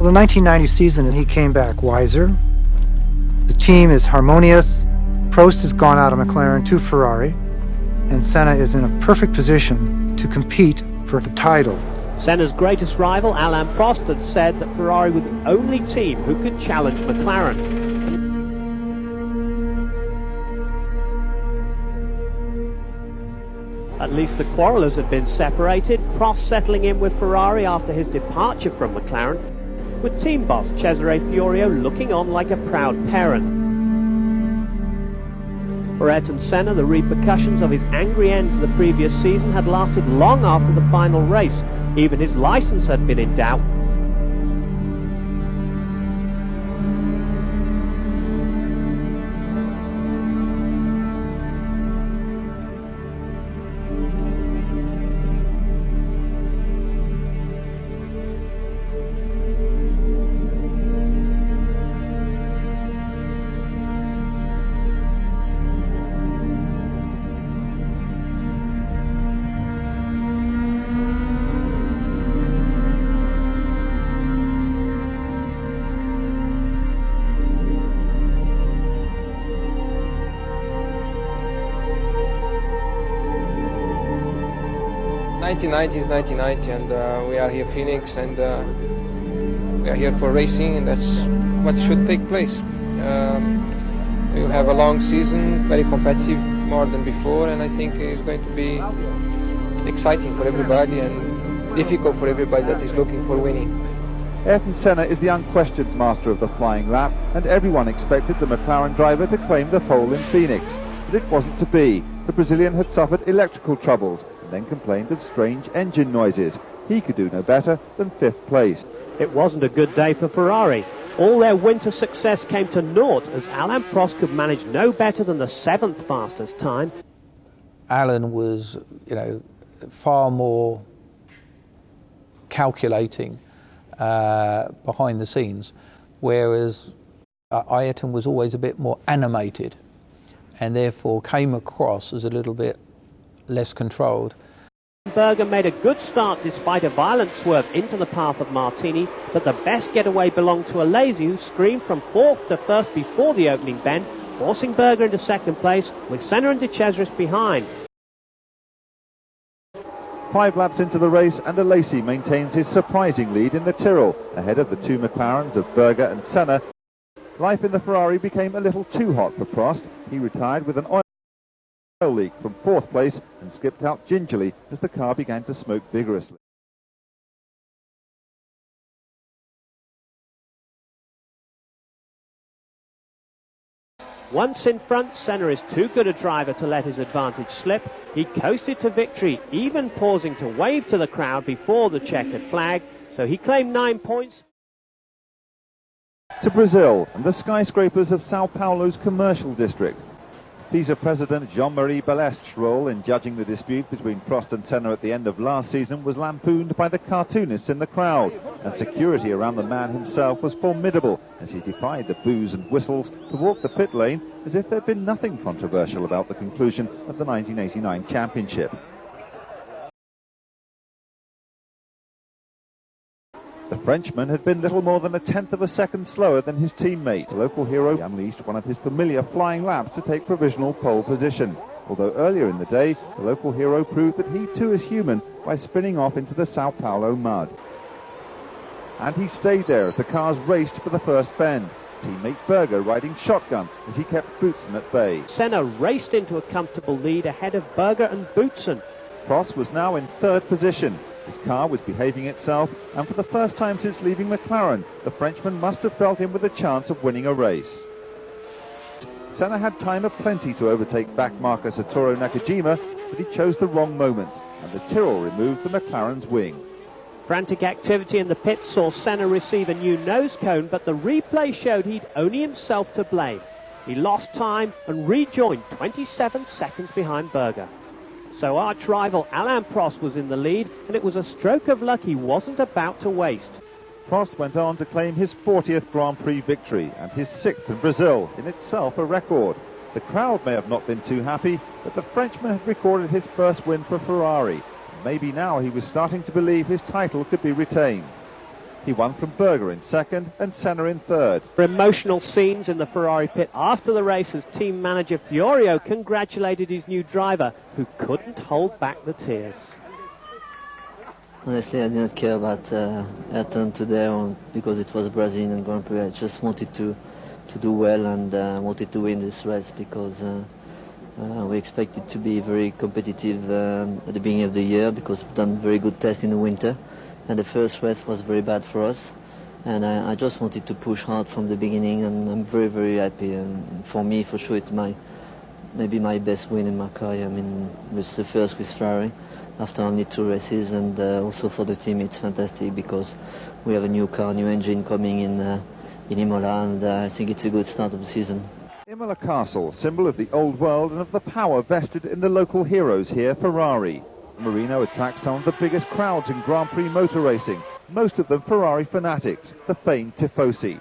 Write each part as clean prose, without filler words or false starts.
Well, the 1990 season, he came back wiser. The team is harmonious. Prost has gone out of McLaren to Ferrari, and Senna is in a perfect position to compete for the title. Senna's greatest rival, Alain Prost, had said that Ferrari were the only team who could challenge McLaren. At least the quarrellers had been separated, Prost settling in with Ferrari after his departure from McLaren, with team boss Cesare Fiorio looking on like a proud parent. For Ayrton Senna, the repercussions of his angry end to the previous season had lasted long after the final race. Even his license had been in doubt. '90 is 1990, and we are here Phoenix, and we are here for racing, and that's what should take place. We will have a long season, very competitive, more than before, and I think it's going to be exciting for everybody and difficult for everybody that is looking for winning. Ayrton Senna is the unquestioned master of the flying lap, and everyone expected the McLaren driver to claim the pole in Phoenix. But it wasn't to be. The Brazilian had suffered electrical troubles, then complained of strange engine noises. He could do no better than 5th place. It wasn't a good day for Ferrari. All their winter success came to naught as Alain Prost could manage no better than the 7th fastest time. Alain was, far more calculating behind the scenes, whereas Ayrton was always a bit more animated and therefore came across as a little bit less controlled. Berger made a good start despite a violent swerve into the path of Martini, but the best getaway belonged to Alesi, who screamed from 4th to 1st before the opening bend, forcing Berger into 2nd place, with Senna and De Cesaris behind. 5 laps into the race, and Alesi maintains his surprising lead in the Tyrrell, ahead of the 2 McLarens of Berger and Senna. Life in the Ferrari became a little too hot for Prost. He retired with an oil leak from 4th place and skipped out gingerly as the car began to smoke vigorously. Once in front, Senna is too good a driver to let his advantage slip. He coasted to victory, even pausing to wave to the crowd before the checkered flag, so he claimed 9 points. To Brazil and the skyscrapers of Sao Paulo's commercial district. FISA President Jean-Marie Balestre's role in judging the dispute between Prost and Senna at the end of last season was lampooned by the cartoonists in the crowd, and security around the man himself was formidable as he defied the boos and whistles to walk the pit lane as if there had been nothing controversial about the conclusion of the 1989 championship. The Frenchman had been little more than 1/10 of a second slower than his teammate. The local hero unleashed one of his familiar flying laps to take provisional pole position. Although earlier in the day, the local hero proved that he too is human by spinning off into the Sao Paulo mud. And he stayed there as the cars raced for the first bend. Teammate Berger riding shotgun as he kept Boutsen at bay. Senna raced into a comfortable lead ahead of Berger and Boutsen. Prost was now in 3rd position. His car was behaving itself, and for the first time since leaving McLaren, the Frenchman must have felt him with a chance of winning a race. Senna had time aplenty to overtake backmarker Satoru Nakajima, but he chose the wrong moment, and the Tyrrell removed the McLaren's wing. Frantic activity in the pits saw Senna receive a new nose cone, but the replay showed he'd only himself to blame. He lost time and rejoined 27 seconds behind Berger. So arch rival Alain Prost was in the lead, and it was a stroke of luck he wasn't about to waste. Prost went on to claim his 40th Grand Prix victory and his 6th in Brazil, in itself a record. The crowd may have not been too happy, but the Frenchman had recorded his first win for Ferrari. Maybe now he was starting to believe his title could be retained. He won from Berger in second and Senna in third. Emotional scenes in the Ferrari pit after the race as team manager Fiorio congratulated his new driver, who couldn't hold back the tears. Honestly, I didn't care about Ayrton today because it was a Brazilian Grand Prix. I just wanted to do well and wanted to win this race because we expected to be very competitive at the beginning of the year because we've done very good tests in the winter, and the first race was very bad for us. And I just wanted to push hard from the beginning, and I'm very, very happy. And for me, for sure, it's maybe my best win in my career. I mean, it's the first with Ferrari after only 2 races, and also for the team it's fantastic because we have a new car, new engine coming in Imola, and I think it's a good start of the season. Imola Castle, symbol of the old world and of the power vested in the local heroes here, Ferrari. Marino attracts some of the biggest crowds in Grand Prix motor racing, most of them Ferrari fanatics, the famed tifosi.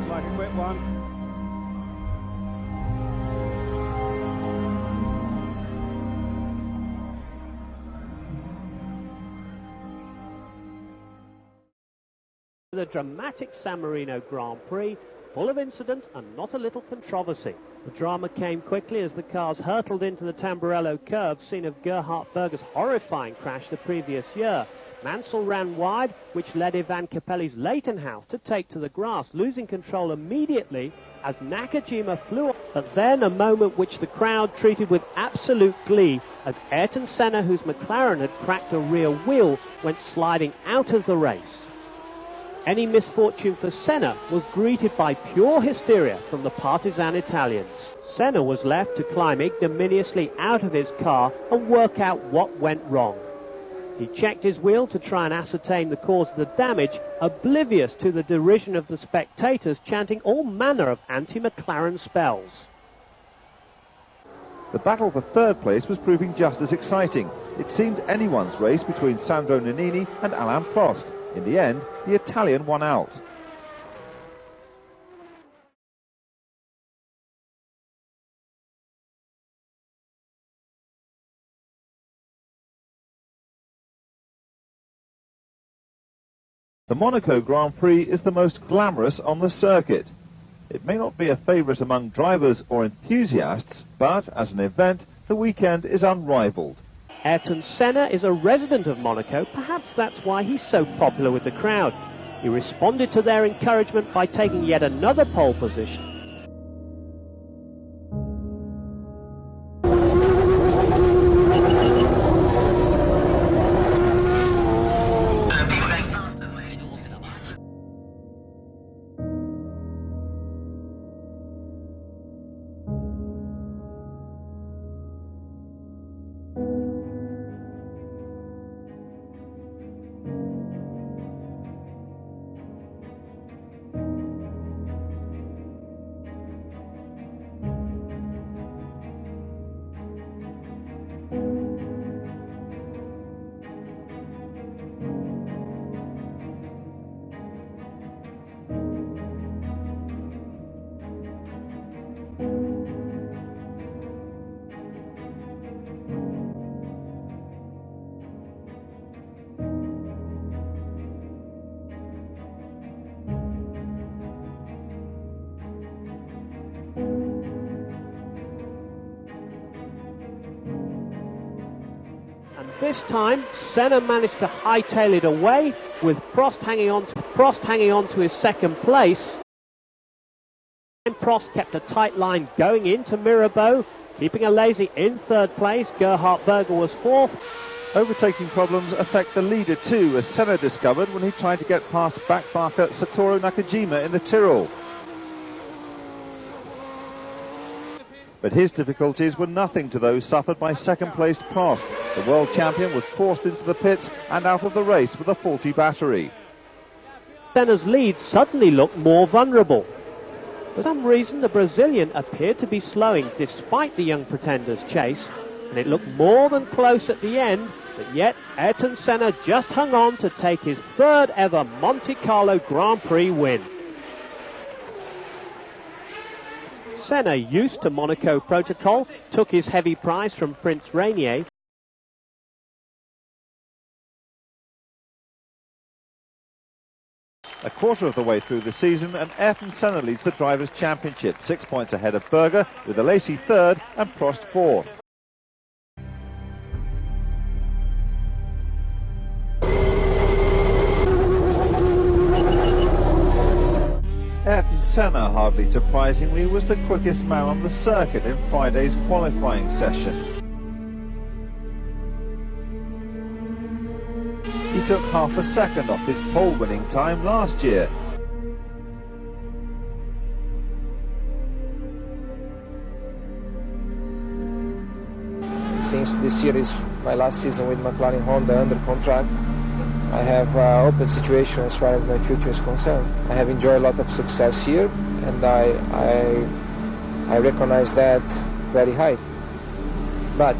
Like a quick one. The dramatic San Marino Grand Prix, full of incident and not a little controversy. The drama came quickly as the cars hurtled into the Tamburello curve, scene of Gerhard Berger's horrifying crash the previous year. Mansell ran wide, which led Ivan Capelli's Leighton-House to take to the grass, losing control immediately as Nakajima flew. But then a moment which the crowd treated with absolute glee as Ayrton Senna, whose McLaren had cracked a rear wheel, went sliding out of the race. Any misfortune for Senna was greeted by pure hysteria from the partisan Italians. Senna was left to climb ignominiously out of his car and work out what went wrong. He checked his wheel to try and ascertain the cause of the damage, oblivious to the derision of the spectators chanting all manner of anti-McLaren spells. The battle for third place was proving just as exciting. It seemed anyone's race between Sandro Nannini and Alain Prost. In the end, the Italian won out. The Monaco Grand Prix is the most glamorous on the circuit. It may not be a favourite among drivers or enthusiasts, but as an event, the weekend is unrivaled. Ayrton Senna is a resident of Monaco. Perhaps that's why he's so popular with the crowd. He responded to their encouragement by taking yet another pole position. This time, Senna managed to hightail it away, with Prost hanging on to his second place. And Prost kept a tight line going into Mirabeau, keeping a lazy in third place. Gerhard Berger was fourth. Overtaking problems affect the leader too, as Senna discovered when he tried to get past backmarker Satoru Nakajima in the Tyrrell. But his difficulties were nothing to those suffered by second-placed Prost. The world champion was forced into the pits and out of the race with a faulty battery. Senna's lead suddenly looked more vulnerable. For some reason, the Brazilian appeared to be slowing despite the young pretender's chase, and it looked more than close at the end, but yet Ayrton Senna just hung on to take his third ever Monte Carlo Grand Prix win. Senna, used to Monaco protocol, took his heavy prize from Prince Rainier. A quarter of the way through the season, and Ayrton Senna leads the Drivers' Championship, 6 points ahead of Berger, with Alesi third and Prost fourth. Ayrton Senna, hardly surprisingly, was the quickest man on the circuit in Friday's qualifying session. He took half a second off his pole-winning time last year. Since this year is my last season with McLaren Honda under contract, I have an open situation as far as my future is concerned. I have enjoyed a lot of success here, and I recognize that very high. But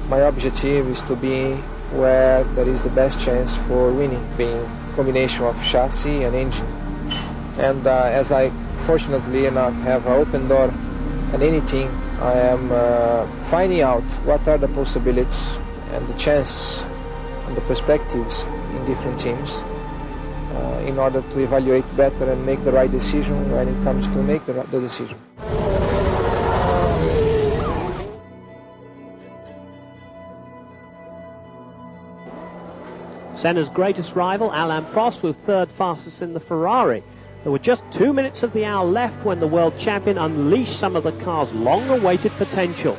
my objective is to be where there is the best chance for winning, being a combination of chassis and engine. And as I fortunately enough have an open door and anything, I am finding out what are the possibilities and the chance and the perspectives in different teams in order to evaluate better and make the right decision when it comes to make the decision. Senna's greatest rival, Alain Prost, was third fastest in the Ferrari. There were just 2 minutes of the hour left when the world champion unleashed some of the car's long-awaited potential.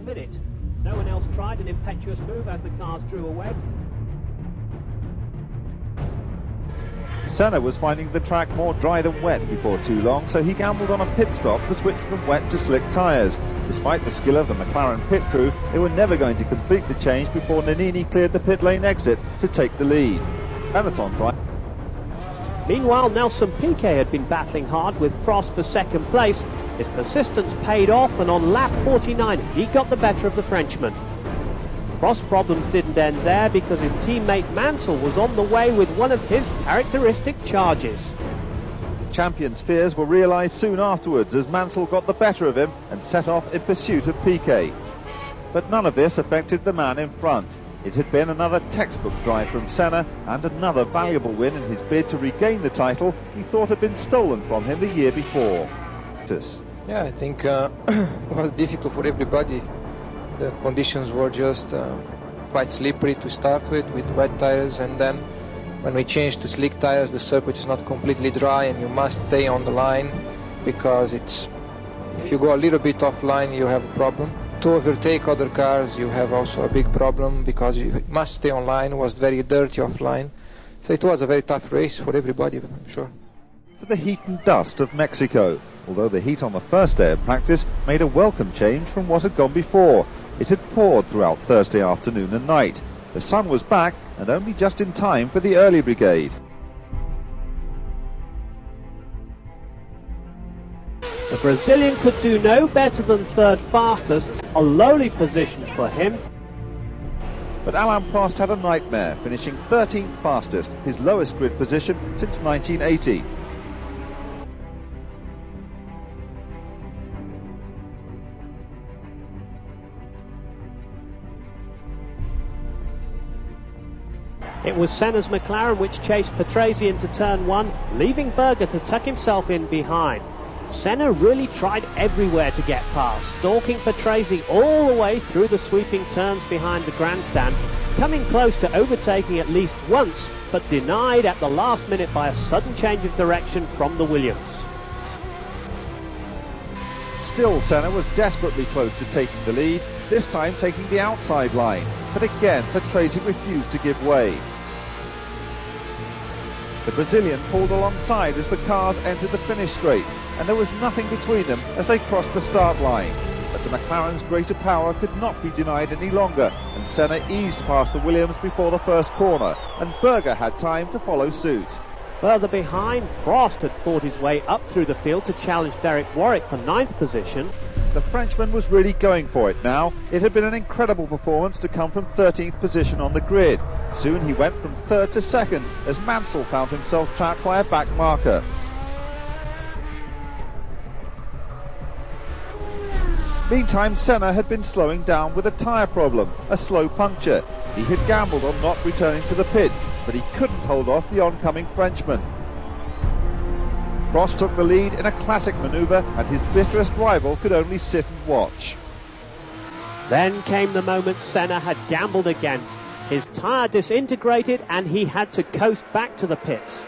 Minute. No one else tried an impetuous move as the cars drew away. Senna was finding the track more dry than wet before too long, so he gambled on a pit stop to switch from wet to slick tyres. Despite the skill of the McLaren pit crew, they were never going to complete the change before Nannini cleared the pit lane exit to take the lead. Benetton tried. Meanwhile, Nelson Piquet had been battling hard with Prost for second place. His persistence paid off, and on lap 49 he got the better of the Frenchman. Prost's problems didn't end there, because his teammate Mansell was on the way with one of his characteristic charges. The champion's fears were realised soon afterwards as Mansell got the better of him and set off in pursuit of Piquet. But none of this affected the man in front. It had been another textbook drive from Senna, and another valuable win in his bid to regain the title he thought had been stolen from him the year before. Yeah, I think it was difficult for everybody. The conditions were just quite slippery to start with wet tires, and then when we changed to slick tires, the circuit is not completely dry and you must stay on the line, because if you go a little bit offline you have a problem. To overtake other cars you have also a big problem, because you must stay on line. It was very dirty offline, so it was a very tough race for everybody, I'm sure. To the heat and dust of Mexico, although the heat on the first day of practice made a welcome change from what had gone before. It had poured throughout Thursday afternoon and night. The sun was back, and only just in time for the early brigade. The Brazilian could do no better than third fastest, a lowly position for him. But Alain Prost had a nightmare, finishing 13th fastest, his lowest grid position since 1980. It was Senna's McLaren which chased Patrese into turn one, leaving Berger to tuck himself in behind. Senna really tried everywhere to get past, stalking Patrese all the way through the sweeping turns behind the grandstand, coming close to overtaking at least once, but denied at the last minute by a sudden change of direction from the Williams. Still, Senna was desperately close to taking the lead, this time taking the outside line, but again Patrese refused to give way. The Brazilian pulled alongside as the cars entered the finish straight, and there was nothing between them as they crossed the start line. But the McLaren's greater power could not be denied any longer, and Senna eased past the Williams before the first corner, and Berger had time to follow suit. Further behind, Prost had fought his way up through the field to challenge Derek Warwick for 9th position. The Frenchman was really going for it now. It had been an incredible performance to come from 13th position on the grid. Soon he went from 3rd to 2nd as Mansell found himself trapped by a back marker. Meantime, Senna had been slowing down with a tyre problem, a slow puncture. He had gambled on not returning to the pits, but he couldn't hold off the oncoming Frenchman. Prost took the lead in a classic manoeuvre, and his bitterest rival could only sit and watch. Then came the moment Senna had gambled against. His tyre disintegrated and he had to coast back to the pits.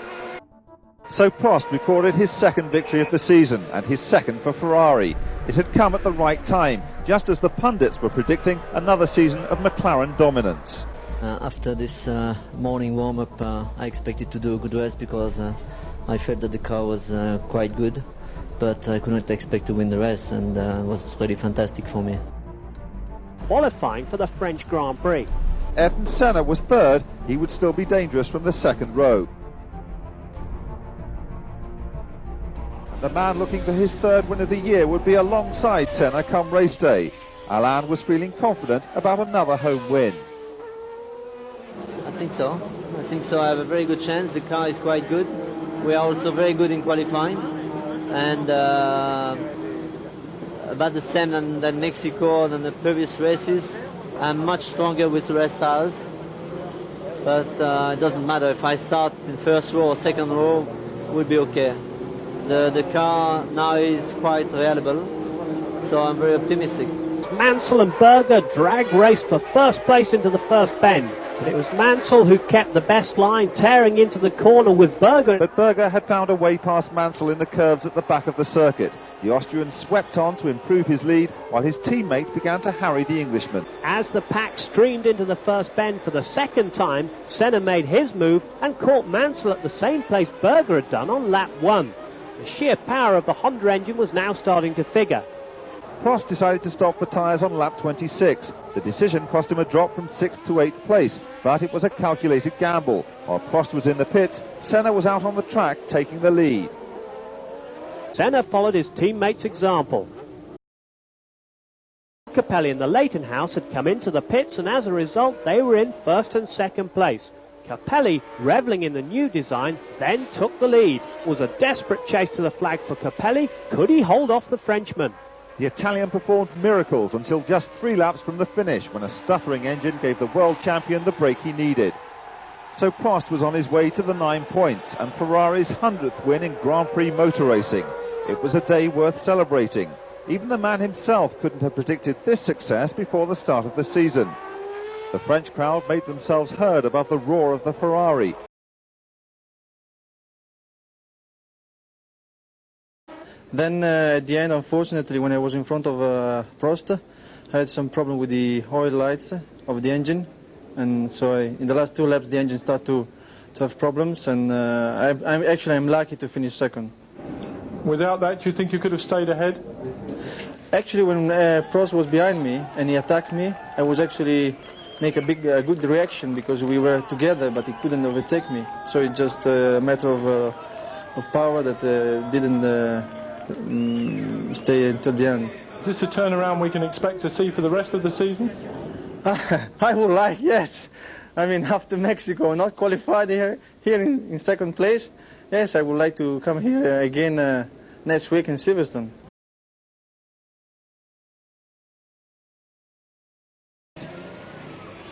So Prost recorded his second victory of the season, and his second for Ferrari. It had come at the right time, just as the pundits were predicting another season of McLaren dominance. After this morning warm-up, I expected to do a good race because I felt that the car was quite good, but I could not expect to win the race, and it was really fantastic for me. Qualifying for the French Grand Prix. Ayrton Senna was third. He would still be dangerous from the second row. The man looking for his third win of the year would be alongside Senna come race day. Alain was feeling confident about another home win. I think so. I have a very good chance. The car is quite good. We are also very good in qualifying. And about the same than Mexico than the previous races. I'm much stronger with the rest tires. But it doesn't matter if I start in first row or second row, we'll be okay. The car now is quite reliable, so I'm very optimistic. Mansell and Berger drag raced for first place into the first bend. But it was Mansell who kept the best line, tearing into the corner with Berger. But Berger had found a way past Mansell in the curves at the back of the circuit. The Austrian swept on to improve his lead, while his teammate began to harry the Englishman. As the pack streamed into the first bend for the second time, Senna made his move and caught Mansell at the same place Berger had done on lap 1. The sheer power of the Honda engine was now starting to figure. Prost decided to stop for tyres on lap 26. The decision cost him a drop from 6th to 8th place, but it was a calculated gamble. While Prost was in the pits, Senna was out on the track taking the lead. Senna followed his teammates' example. Capelli and the Leighton House had come into the pits, and as a result they were in first and second place. Capelli, revelling in the new design, then took the lead. It was a desperate chase to the flag for Capelli. Could he hold off the Frenchman? The Italian performed miracles until just 3 laps from the finish, when a stuttering engine gave the world champion the break he needed. So Prost was on his way to the 9 points and Ferrari's 100th win in Grand Prix motor racing. It was a day worth celebrating. Even the man himself couldn't have predicted this success before the start of the season. The French crowd made themselves heard above the roar of the Ferrari. Then at the end, unfortunately, when I was in front of Prost, I had some problem with the oil lights of the engine, and so in the last 2 laps the engine started to have problems, and I'm lucky to finish second. Without that, do you think you could have stayed ahead? Actually, when Prost was behind me and he attacked me, I was actually make a good reaction because we were together, but he couldn't overtake me. So it's just a matter of power that didn't stay until the end. Is this a turnaround we can expect to see for the rest of the season? I would like, yes. I mean, after Mexico, not qualified here in second place, yes, I would like to come here again next week in Silverstone.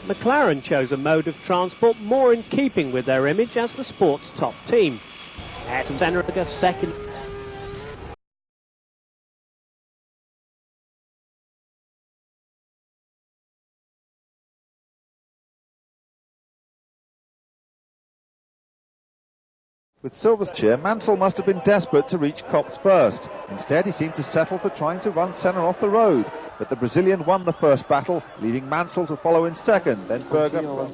McLaren chose a mode of transport more in keeping with their image as the sport's top team. Ayrton Senna second. With Silver's cheer, Mansell must have been desperate to reach Copse first. Instead, he seemed to settle for trying to run Senna off the road. But the Brazilian won the first battle, leaving Mansell to follow in second, then Berger.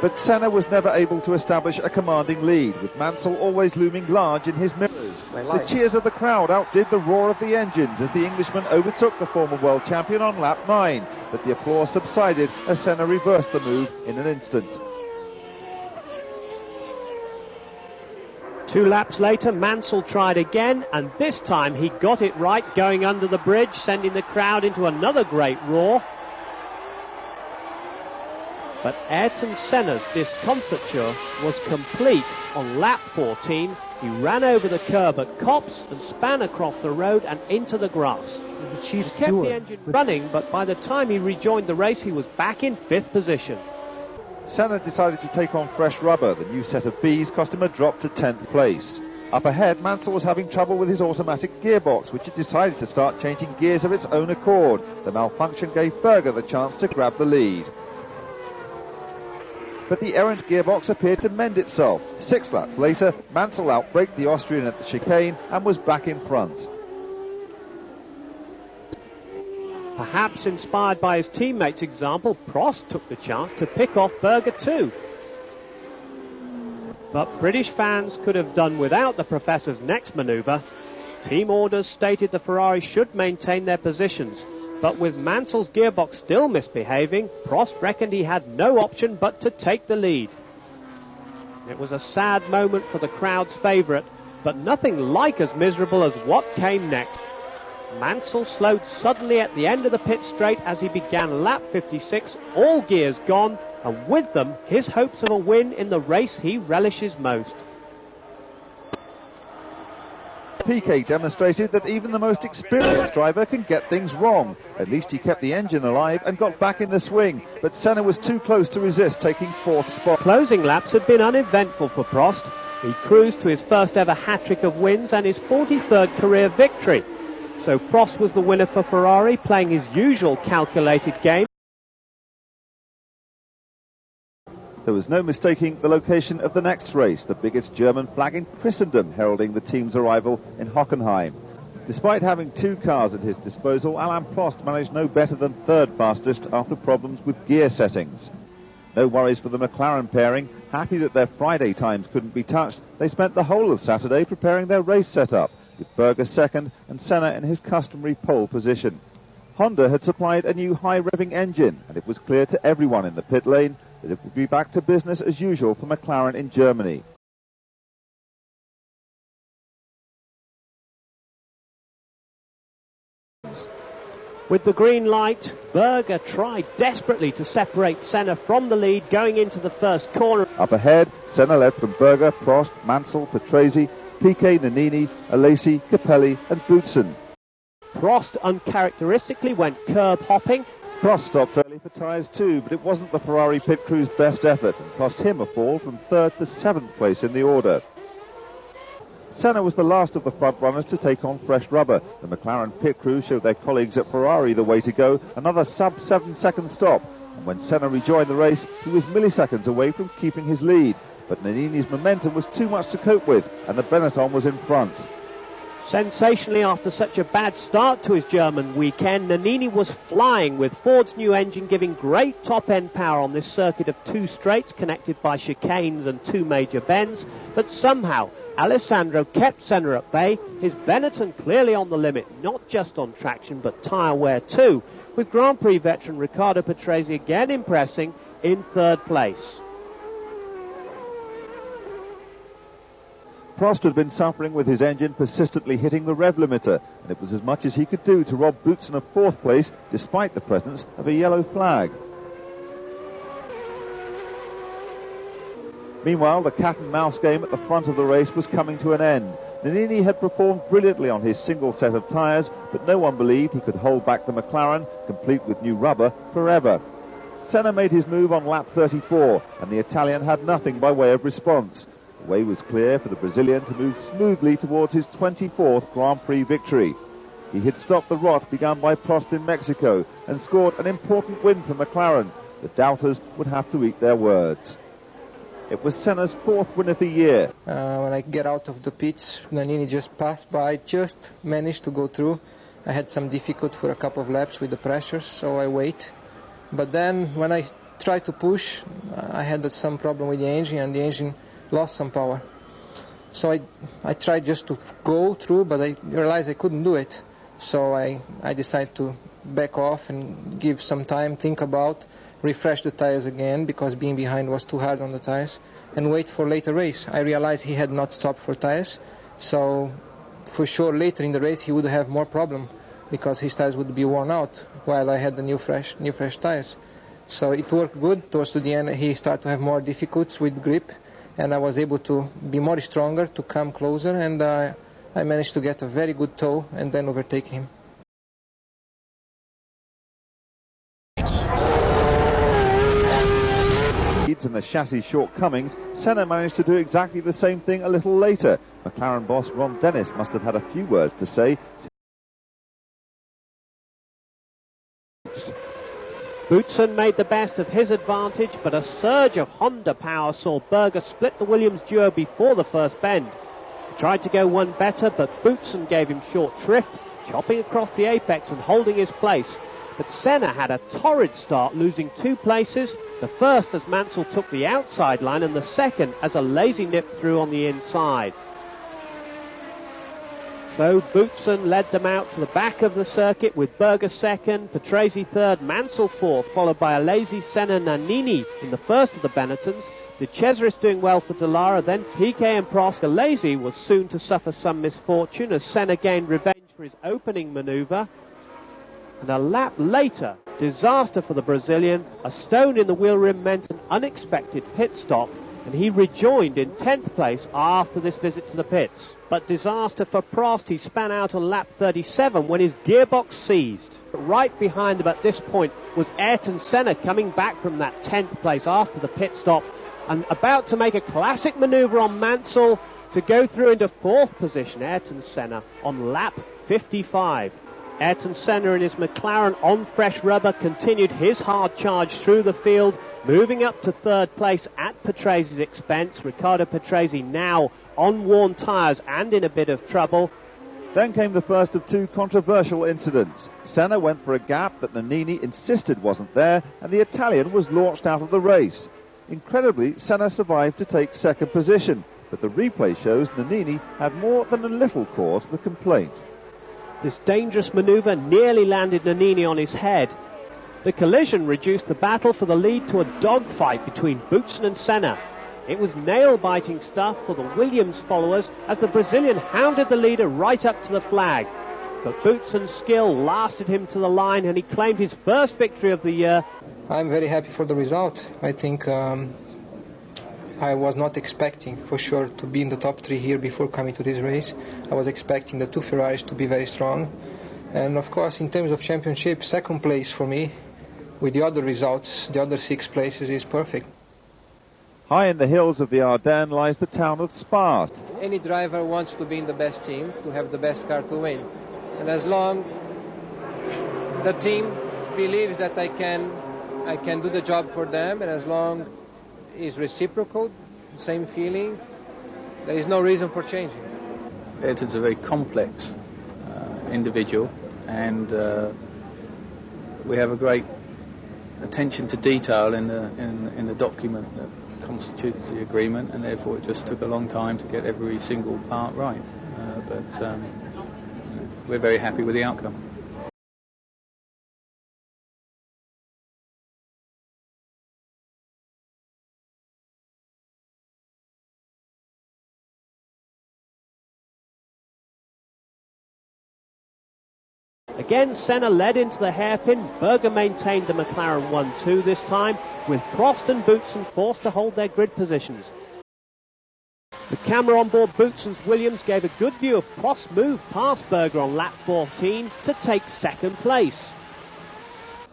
But Senna was never able to establish a commanding lead, with Mansell always looming large in his mirrors. The cheers of the crowd outdid the roar of the engines as the Englishman overtook the former world champion on lap 9, but the applause subsided as Senna reversed the move in an instant. 2 laps later, Mansell tried again, and this time he got it right, going under the bridge, sending the crowd into another great roar. But Ayrton Senna's discomfiture was complete on lap 14. He ran over the curb at Copse and span across the road and into the grass. The chief He kept steward the engine running, but by the time he rejoined the race, he was back in 5th position. Senna decided to take on fresh rubber. The new set of Bs cost him a drop to 10th place. Up ahead, Mansell was having trouble with his automatic gearbox, which had decided to start changing gears of its own accord. The malfunction gave Berger the chance to grab the lead. But the errant gearbox appeared to mend itself. 6 laps later, Mansell outbraked the Austrian at the chicane and was back in front. Perhaps inspired by his teammates' example, Prost took the chance to pick off Berger too. But British fans could have done without the professor's next manoeuvre. Team orders stated the Ferrari should maintain their positions, but with Mansell's gearbox still misbehaving, Prost reckoned he had no option but to take the lead. It was a sad moment for the crowd's favourite, but nothing like as miserable as what came next. Mansell slowed suddenly at the end of the pit straight as he began lap 56, all gears gone, and with them his hopes of a win in the race he relishes most. Piquet demonstrated that even the most experienced driver can get things wrong. At least he kept the engine alive and got back in the swing, but Senna was too close to resist, taking 4th spot. Closing laps had been uneventful for Prost. He cruised to his first ever hat-trick of wins and his 43rd career victory. So Prost was the winner for Ferrari, playing his usual calculated game. There was no mistaking the location of the next race, the biggest German flag in Christendom, heralding the team's arrival in Hockenheim. Despite having 2 cars at his disposal, Alain Prost managed no better than 3rd fastest after problems with gear settings. No worries for the McLaren pairing. Happy that their Friday times couldn't be touched, they spent the whole of Saturday preparing their race setup, with Berger second and Senna in his customary pole position. Honda had supplied a new high-revving engine, and it was clear to everyone in the pit lane that it would be back to business as usual for McLaren in Germany. With the green light, Berger tried desperately to separate Senna from the lead going into the first corner. Up ahead, Senna led from Berger, Prost, Mansell, Patrese, Piquet, Nannini, Alesi, Capelli and Boutsen. Prost uncharacteristically went curb hopping. Prost stopped early for tyres too, but it wasn't the Ferrari pit crew's best effort and cost him a fall from 3rd to 7th place in the order. Senna was the last of the front runners to take on fresh rubber. The McLaren pit crew showed their colleagues at Ferrari the way to go, another sub-7 second stop. And when Senna rejoined the race, he was milliseconds away from keeping his lead. But Nannini's momentum was too much to cope with, and the Benetton was in front. Sensationally, after such a bad start to his German weekend, Nannini was flying, with Ford's new engine giving great top-end power on this circuit of 2 straights connected by chicanes and 2 major bends. But somehow, Alessandro kept Senna at bay, his Benetton clearly on the limit, not just on traction but tyre wear too, with Grand Prix veteran Riccardo Patrese again impressing in 3rd place. Prost had been suffering with his engine persistently hitting the rev limiter, and it was as much as he could do to rob Boutsen of 4th place despite the presence of a yellow flag. Meanwhile, the cat-and-mouse game at the front of the race was coming to an end. Nannini had performed brilliantly on his single set of tyres, but no one believed he could hold back the McLaren, complete with new rubber, forever. Senna made his move on lap 34, and the Italian had nothing by way of response. The way was clear for the Brazilian to move smoothly towards his 24th Grand Prix victory. He had stopped the rot begun by Prost in Mexico and scored an important win for McLaren. The doubters would have to eat their words. It was Senna's 4th win of the year. When I get out of the pits, Nannini just passed by, just managed to go through. I had some difficulty for a couple of laps with the pressures, so I wait. But then when I tried to push, I had some problem with the engine, and the engine lost some power. So I tried just to go through, but I realized I couldn't do it. So I decided to back off and give some time, think about, refresh the tires again, because being behind was too hard on the tires, and wait for later race. I realized he had not stopped for tires, so for sure later in the race he would have more problem, because his tires would be worn out, while I had the new fresh tires. So it worked good. Towards the end he started to have more difficulties with grip, and I was able to be more stronger, to come closer, and I managed to get a very good tow and then overtake him. And the chassis shortcomings, Senna managed to do exactly the same thing a little later. McLaren boss Ron Dennis must have had a few words to say. Boutsen made the best of his advantage, but a surge of Honda power saw Berger split the Williams duo before the first bend. He tried to go one better, but Boutsen gave him short shrift, chopping across the apex and holding his place. But Senna had a torrid start, losing 2 places, the first as Mansell took the outside line, and the second as a lazy nip through on the inside. So Boutsen led them out to the back of the circuit, with Berger second, Patrese third, Mansell fourth, followed by a lazy Senna Nannini in the first of the Benettons. De Cesaris doing well for Dallara, then Piquet and Prost. Lazy was soon to suffer some misfortune as Senna gained revenge for his opening manoeuvre. And a lap later, disaster for the Brazilian. A stone in the wheel rim meant an unexpected pit stop, and he rejoined in 10th place after this visit to the pits. But disaster for Prost. He span out on lap 37 when his gearbox seized. But right behind him at this point was Ayrton Senna, coming back from that 10th place after the pit stop and about to make a classic manoeuvre on Mansell to go through into 4th position. Ayrton Senna on lap 55. Ayrton Senna in his McLaren on fresh rubber continued his hard charge through the field, moving up to 3rd place at Patrese's expense. Riccardo Patrese now on worn tyres and in a bit of trouble. Then came the first of 2 controversial incidents. Senna went for a gap that Nannini insisted wasn't there, and the Italian was launched out of the race. Incredibly, Senna survived to take 2nd position, but the replay shows Nannini had more than a little cause for complaint. This dangerous manoeuvre nearly landed Nannini on his head. The collision reduced the battle for the lead to a dogfight between Boutsen and Senna. It was nail-biting stuff for the Williams followers as the Brazilian hounded the leader right up to the flag. But Boutsen's skill lasted him to the line, and he claimed his first victory of the year. I'm very happy for the result. I think I was not expecting for sure to be in the top 3 here before coming to this race. I was expecting the 2 Ferraris to be very strong. And of course, in terms of championship, 2nd place for me, with the other results, the other 6 places is perfect. High in the hills of the Ardennes lies the town of Spa. Any driver wants to be in the best team, to have the best car to win. And as long the team believes that I can do the job for them, and as long is reciprocal, same feeling, there is no reason for changing. Ayrton's a very complex individual, and we have a great attention to detail in the document that constitutes the agreement, and therefore it just took a long time to get every single part right. But we're very happy with the outcome. Again, Senna led into the hairpin. Berger maintained the McLaren 1-2 this time, with Prost and Boutsen forced to hold their grid positions. The camera on board Boutsen's Williams gave a good view of Prost's move past Berger on lap 14 to take 2nd place.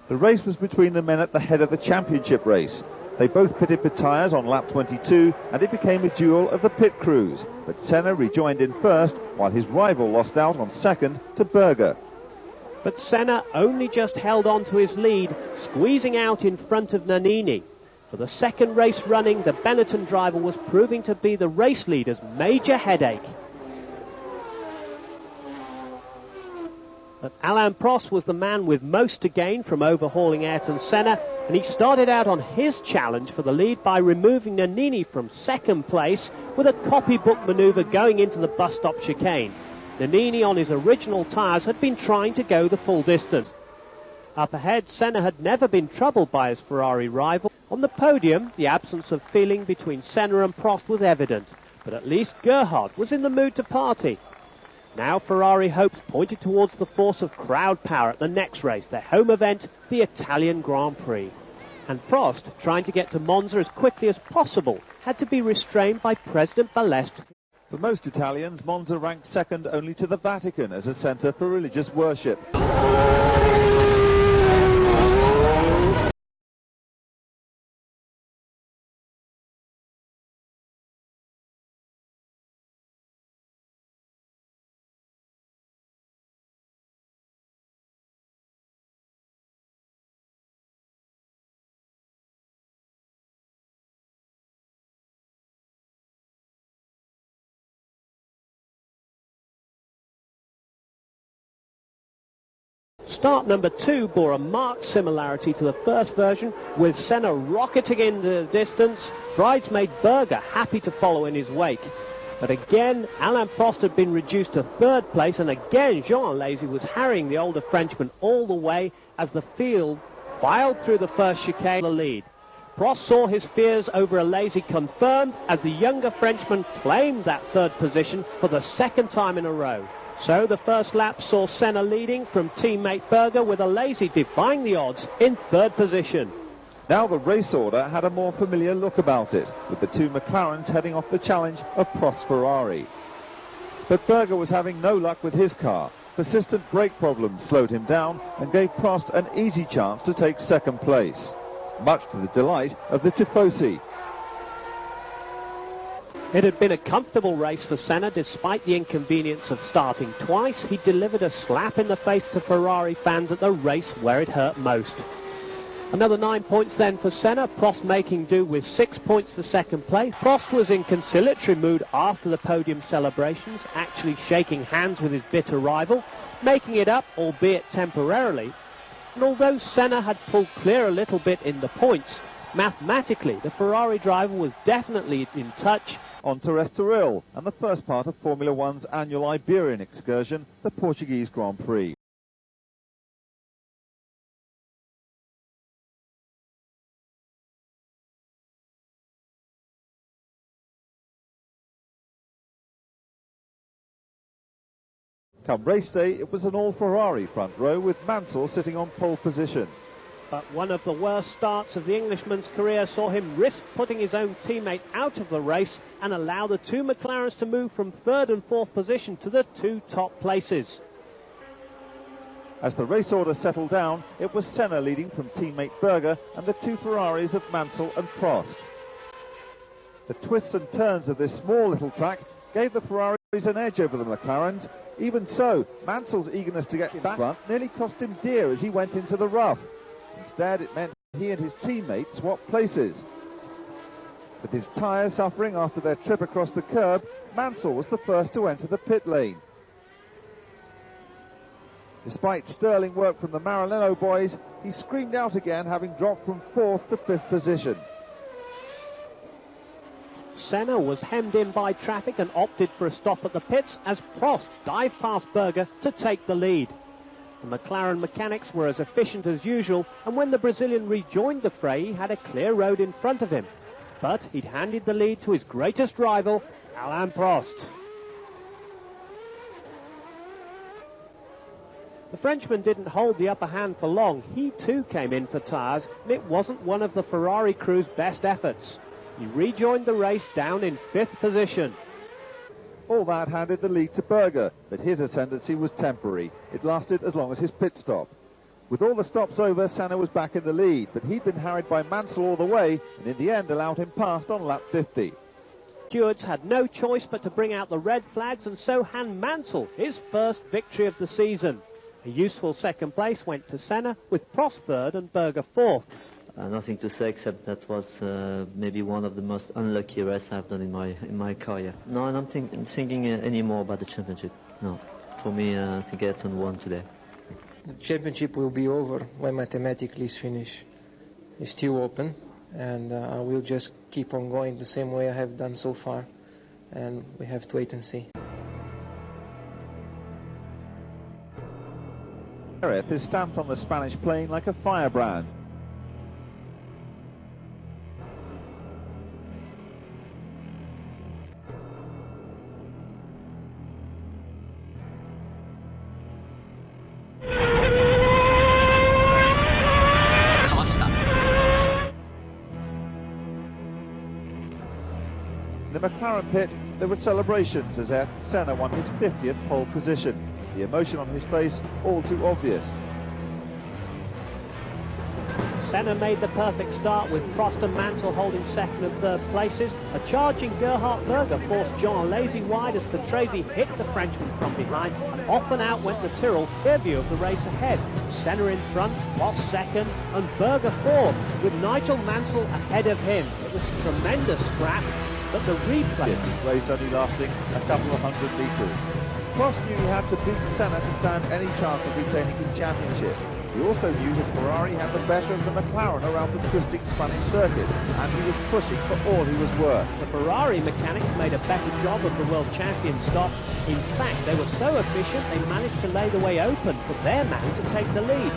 The race was between the men at the head of the championship race. They both pitted for tyres on lap 22, and it became a duel of the pit crews. But Senna rejoined in 1st, while his rival lost out on 2nd to Berger. But Senna only just held on to his lead, squeezing out in front of Nannini. For the second race running, the Benetton driver was proving to be the race leader's major headache. But Alain Prost was the man with most to gain from overhauling Ayrton Senna, and he started out on his challenge for the lead by removing Nannini from second place with a copybook manoeuvre going into the bus stop chicane. Nannini on his original tyres had been trying to go the full distance. Up ahead, Senna had never been troubled by his Ferrari rival. On the podium, the absence of feeling between Senna and Prost was evident, but at least Gerhard was in the mood to party. Now Ferrari hopes pointed towards the force of crowd power at the next race, their home event, the Italian Grand Prix. And Prost, trying to get to Monza as quickly as possible, had to be restrained by President Balestre. For most Italians, Monza ranks second only to the Vatican as a centre for religious worship. Start number 2 bore a marked similarity to the first version, with Senna rocketing into the distance, bridesmaid Berger happy to follow in his wake. But again, Alain Prost had been reduced to third place, and again Jean Alesi was harrying the older Frenchman all the way as the field filed through the first chicane the lead. Prost saw his fears over Alesi confirmed as the younger Frenchman claimed that third position for the second time in a row. So the first lap saw Senna leading from teammate Berger, with Alesi defying the odds in third position. Now the race order had a more familiar look about it, with the two McLarens heading off the challenge of Prost Ferrari. But Berger was having no luck with his car. Persistent brake problems slowed him down and gave Prost an easy chance to take second place, much to the delight of the Tifosi. It had been a comfortable race for Senna despite the inconvenience of starting twice. He delivered a slap in the face to Ferrari fans at the race where it hurt most. Another 9 points then for Senna, Prost making do with 6 points for second place. Prost was in conciliatory mood after the podium celebrations, actually shaking hands with his bitter rival, making it up, albeit temporarily. And although Senna had pulled clear a little bit in the points, mathematically the Ferrari driver was definitely in touch. On to Estoril and the first part of Formula One's annual Iberian excursion, the Portuguese Grand Prix. Come race day, it was an all-Ferrari front row with Mansell sitting on pole position. But one of the worst starts of the Englishman's career saw him risk putting his own teammate out of the race and allow the two McLarens to move from third and fourth position to the two top places. As the race order settled down, it was Senna leading from teammate Berger and the two Ferraris of Mansell and Prost. The twists and turns of this small little track gave the Ferraris an edge over the McLarens. Even so, Mansell's eagerness to get back front nearly cost him dear as he went into the rough. Instead, it meant he and his teammates swapped places. With his tyres suffering after their trip across the curb, Mansell was the first to enter the pit lane. Despite sterling work from the Maranello boys, he screamed out again, having dropped from fourth to fifth position. Senna was hemmed in by traffic and opted for a stop at the pits as Prost dived past Berger to take the lead. The McLaren mechanics were as efficient as usual, and when the Brazilian rejoined the fray, he had a clear road in front of him. But he'd handed the lead to his greatest rival, Alain Prost. The Frenchman didn't hold the upper hand for long. He too came in for tyres, and it wasn't one of the Ferrari crew's best efforts. He rejoined the race down in fifth position. All that handed the lead to Berger, but his ascendancy was temporary. It lasted as long as his pit stop. With all the stops over, Senna was back in the lead, but he'd been harried by Mansell all the way, and in the end allowed him past on lap 50. Stewards had no choice but to bring out the red flags and so hand Mansell his first victory of the season. A useful second place went to Senna, with Prost third and Berger fourth. Nothing to say except that was maybe one of the most unlucky races I've done in my career. No, I'm not thinking anymore about the championship. No, for me, I think Ayrton won today. The championship will be over when mathematically it's finished. It's still open, and I will just keep on going the same way I have done so far, and we have to wait and see. Gareth is stamped on the Spanish plane like a firebrand. In the McLaren pit, there were celebrations as Senna won his 50th pole position. The emotion on his face all too obvious. Senna made the perfect start with Prost and Mansell holding second and third places. A charging Gerhard Berger forced Jean Alesi wide as Patrese hit the Frenchman from behind. Off and out went the Tyrrell, clear view of the race ahead. Senna in front, Prost second and Berger fourth, with Nigel Mansell ahead of him. It was a tremendous scrap, but the replay... This race only lasting a couple of 100 metres. Prost knew he had to beat Senna to stand any chance of retaining his championship. He also knew his Ferrari had the better of the McLaren around the twisting Spanish circuit, and he was pushing for all he was worth. The Ferrari mechanics made a better job of the world champion stop. In fact, they were so efficient they managed to lay the way open for their man to take the lead.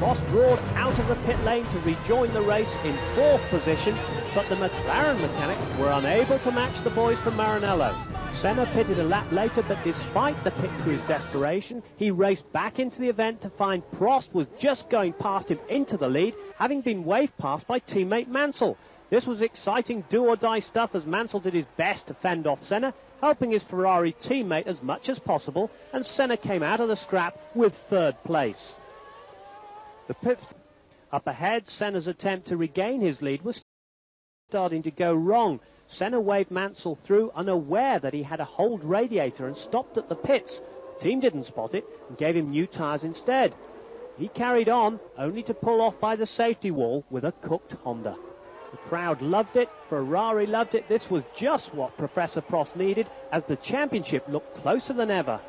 Prost roared out of the pit lane to rejoin the race in fourth position, but the McLaren mechanics were unable to match the boys from Maranello. Senna pitted a lap later, but despite the pit crew's desperation, he raced back into the event to find Prost was just going past him into the lead, having been waved past by teammate Mansell. This was exciting do-or-die stuff as Mansell did his best to fend off Senna, helping his Ferrari teammate as much as possible, and Senna came out of the scrap with third place. The pits... Up ahead, Senna's attempt to regain his lead was starting to go wrong. Senna waved Mansell through, unaware that he had a hold radiator, and stopped at the pits. The team didn't spot it and gave him new tyres instead. He carried on, only to pull off by the safety wall with a cooked Honda. The crowd loved it, Ferrari loved it. This was just what Professor Prost needed, as the championship looked closer than ever.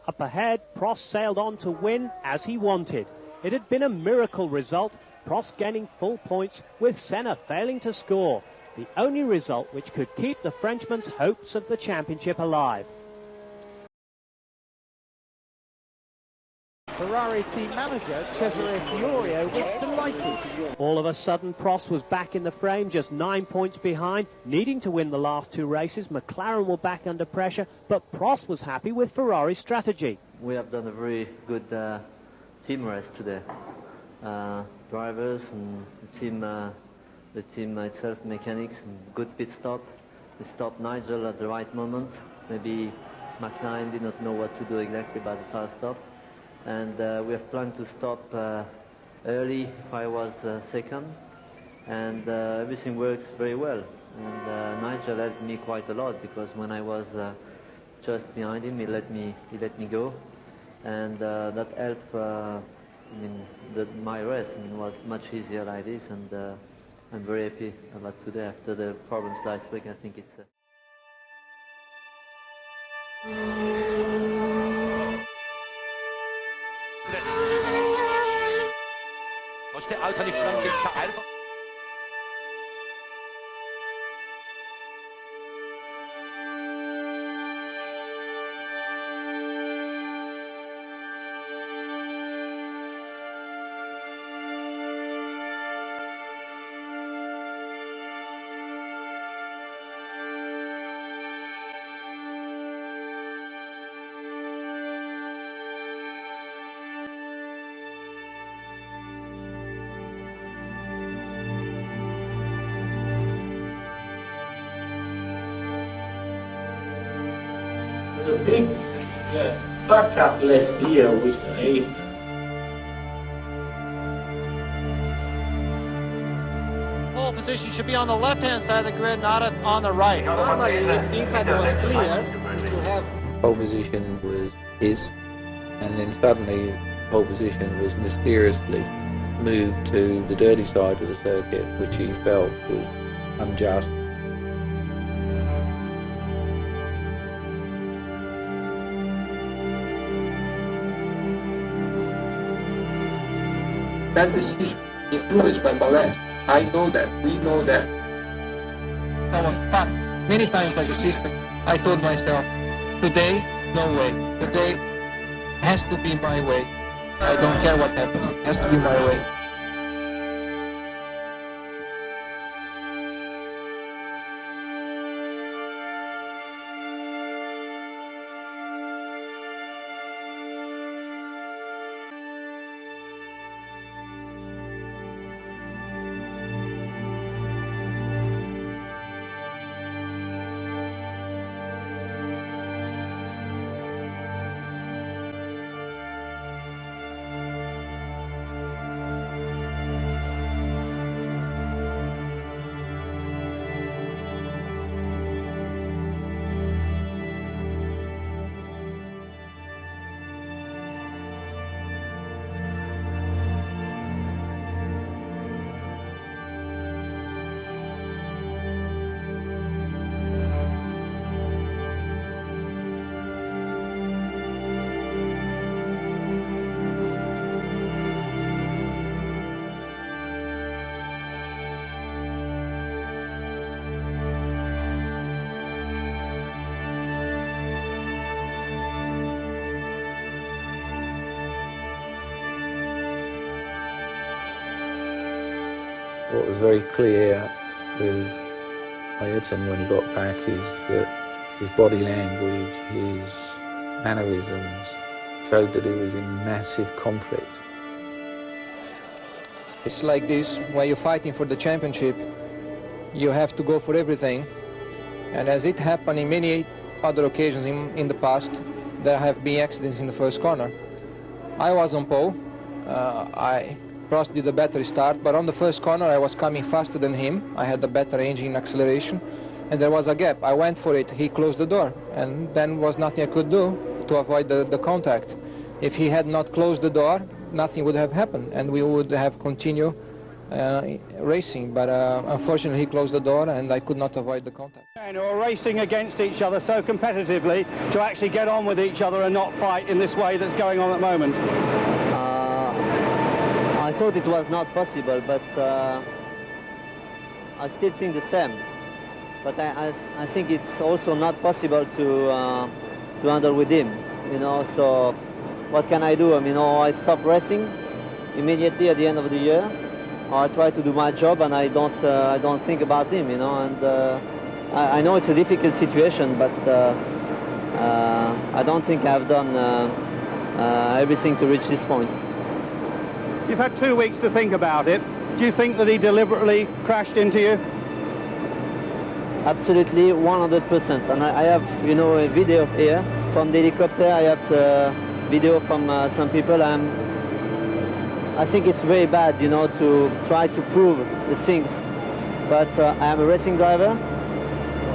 Up ahead, Prost sailed on to win as he wanted. It had been a miracle result, Prost gaining full points with Senna failing to score. The only result which could keep the Frenchman's hopes of the championship alive. Ferrari team manager Cesare Fiorio was delighted. All of a sudden, Prost was back in the frame, just 9 points behind, needing to win the last two races. McLaren were back under pressure, but Prost was happy with Ferrari's strategy. We have done a very good team race today. Drivers and the team itself, mechanics, good pit stop. We stopped Nigel at the right moment. Maybe McLaren did not know what to do exactly about the tire stop. And we have planned to stop early if I was second. And everything works very well. And Nigel helped me quite a lot, because when I was just behind him, he let me go. And that helped my race. Was much easier like this, and I'm very happy about today. After the problems last week, I think it's... The big backup last year with the 8th. Pole position should be on the left-hand side of the grid, not on the right. Normally, if the inside was clear, to have... Pole position was his. and then suddenly pole position was mysteriously moved to the dirty side of the circuit, which he felt was unjust. That decision influenced by McLaren. I know that, we know that. I was cut many times by the system. I told myself, today, no way. Today has to be my way. I don't care what happens, it has to be my way. What was very clear with Ayrton when he got back is that his body language, his mannerisms showed that he was in massive conflict. It's like this, when you're fighting for the championship, you have to go for everything. And as it happened in many other occasions in the past, there have been accidents in the first corner. I was on pole. Prost did a better start, but on the first corner I was coming faster than him. I had a better engine acceleration, and there was a gap. I went for it, he closed the door, and then was nothing I could do to avoid the contact. If he had not closed the door, nothing would have happened, and we would have continued racing, but unfortunately he closed the door and I could not avoid the contact. And are racing against each other so competitively to actually get on with each other and not fight in this way that's going on at the moment. I thought it was not possible, but I still think the same. But I think it's also not possible to handle with him, you know. So what can I do? I mean, I stop racing immediately at the end of the year, or I try to do my job and I don't think about him, you know. And I know it's a difficult situation, but I don't think I've done everything to reach this point. You've had 2 weeks to think about it. Do you think that he deliberately crashed into you? Absolutely, 100%. And I have, you know, a video here from the helicopter. I have the video from some people. I think it's very bad, you know, to try to prove the things. But I am a racing driver,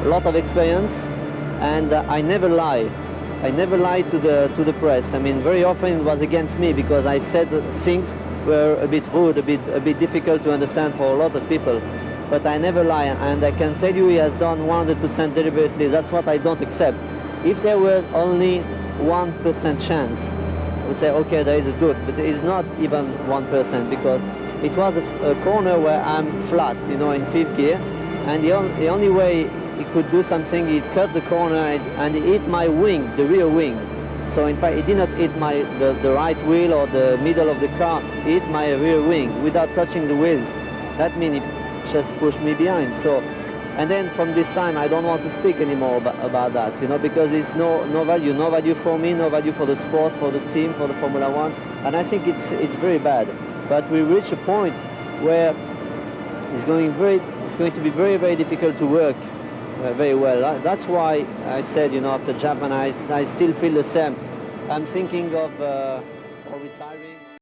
a lot of experience, and I never lie. I never lie to the press. I mean, very often it was against me because I said things were a bit rude, a bit difficult to understand for a lot of people. But I never lie, and I can tell you he has done 100% deliberately. That's what I don't accept. If there were only 1% chance, I would say, okay, there is a good, but it is not even 1% because it was a corner where I'm flat, you know, in 5th gear, and the only way he could do something, he cut the corner and he hit my wing, the rear wing. So in fact, he did not hit the right wheel or the middle of the car, he hit my rear wing without touching the wheels. That means he just pushed me behind. So, and then from this time, I don't want to speak anymore about that, you know, because it's no value for me, no value for the sport, for the team, for the Formula One, and I think it's very bad. But we reach a point where it's going to be very, very difficult to work very well. That's why I said, you know, after Japan, I still feel the same. I'm thinking of retiring.